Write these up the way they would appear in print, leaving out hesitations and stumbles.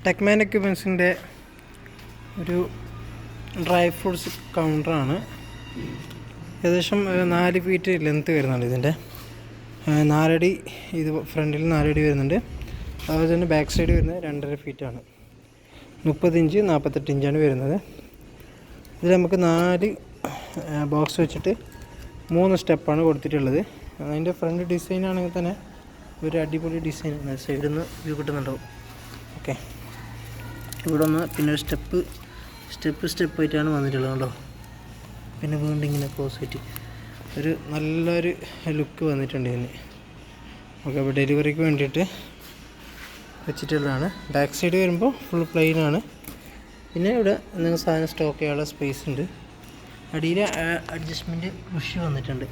ടെക്മാൻ എക്യുപ്മെൻസിൻ്റെ ഒരു dry fruits കൗണ്ടറാണ്. ഏകദേശം 4 feet length വരുന്നുണ്ട് ഇതിൻ്റെ. 4 അടി ഇത് ഫ്രണ്ടിൽ 4 അടി വരുന്നുണ്ട്. അതുപോലെ തന്നെ ബാക്ക് സൈഡ് വരുന്നത് 2.5 ഫീറ്റാണ്. 30 ഇഞ്ച് 48 ഇഞ്ചാണ് വരുന്നത്. ഇതിൽ നമുക്ക് 4 ബോക്സ് വെച്ചിട്ട് 3 സ്റ്റെപ്പാണ് കൊടുത്തിട്ടുള്ളത്. അതിൻ്റെ ഫ്രണ്ട് ഡിസൈൻ ആണെങ്കിൽ തന്നെ ഒരു അടിപൊളി ഡിസൈനാണ്. സൈഡിൽ നിന്ന് വ്യൂ കിട്ടുന്നുണ്ടാവും. ഓക്കെ, ഇവിടെ ഒന്ന് പിന്നെ ഒരു സ്റ്റെപ്പായിട്ടാണ് വന്നിട്ടുള്ളത് കേട്ടോ. പിന്നെ വീണ്ടും ഇങ്ങനെ പോസിറ്റ് ഒരു നല്ലൊരു ലുക്ക് വന്നിട്ടുണ്ട് ഇതിന്. ഓക്കെ, അപ്പോൾ ഡെലിവറിക്ക് വേണ്ടിയിട്ട് വെച്ചിട്ടുള്ളതാണ്. ബാക്ക് സൈഡ് വരുമ്പോൾ ഫുൾ പ്ലെയിൻ ആണ്. പിന്നെ ഇവിടെ നിങ്ങൾ സാധനം സ്റ്റോക്ക് ചെയ്യാനുള്ള സ്പേസ് ഉണ്ട്. അടിയിൽ അഡ്ജസ്റ്റ്മെൻറ്റ് ബുഷ് വന്നിട്ടുണ്ട്.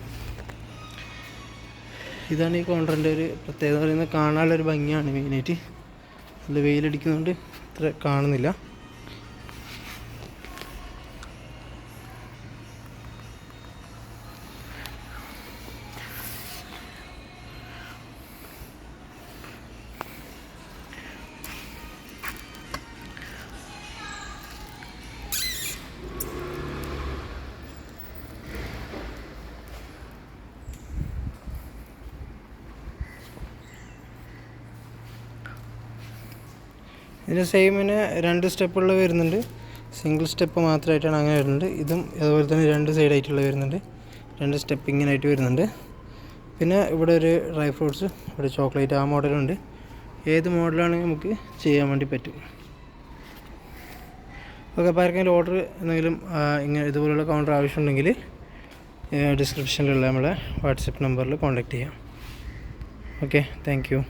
ഇതാണ് ഈ കൗണ്ടറിൻ്റെ ഒരു പ്രത്യേകത പറയുന്നത്. കാണാനുള്ളൊരു ഭംഗിയാണ് മെയിനായിട്ട്. നല്ല വെയിലടിക്കുന്നതുകൊണ്ട് ഇത്ര കാണുന്നില്ല. ഇതിന് സെയിമിന് 2 സ്റ്റെപ്പുള്ള വരുന്നുണ്ട്. സിംഗിൾ സ്റ്റെപ്പ് മാത്രമായിട്ടാണ് അങ്ങനെ വരുന്നുണ്ട്. ഇതും അതുപോലെ തന്നെ 2 സൈഡായിട്ടുള്ള വരുന്നുണ്ട്. 2 സ്റ്റെപ്പ് ഇങ്ങനെയായിട്ട് വരുന്നുണ്ട്. പിന്നെ ഇവിടെ ഒരു ഡ്രൈ ഫ്രൂട്ട്സ്, ഇവിടെ ചോക്ലേറ്റ്, ആ മോഡലുണ്ട്. ഏത് മോഡലാണെങ്കിൽ നമുക്ക് ചെയ്യാൻ വേണ്ടി പറ്റും. ഓക്കെ, അപ്പോൾ ആർക്കെങ്കിലും ഓർഡർ എന്തെങ്കിലും ഇങ്ങനെ ഇതുപോലുള്ള കൗണ്ടർ ആവശ്യമുണ്ടെങ്കിൽ ഡിസ്ക്രിപ്ഷനിലുള്ള നമ്മളെ വാട്സപ്പ് നമ്പറിൽ കോൺടാക്റ്റ് ചെയ്യാം. Okay, thank you.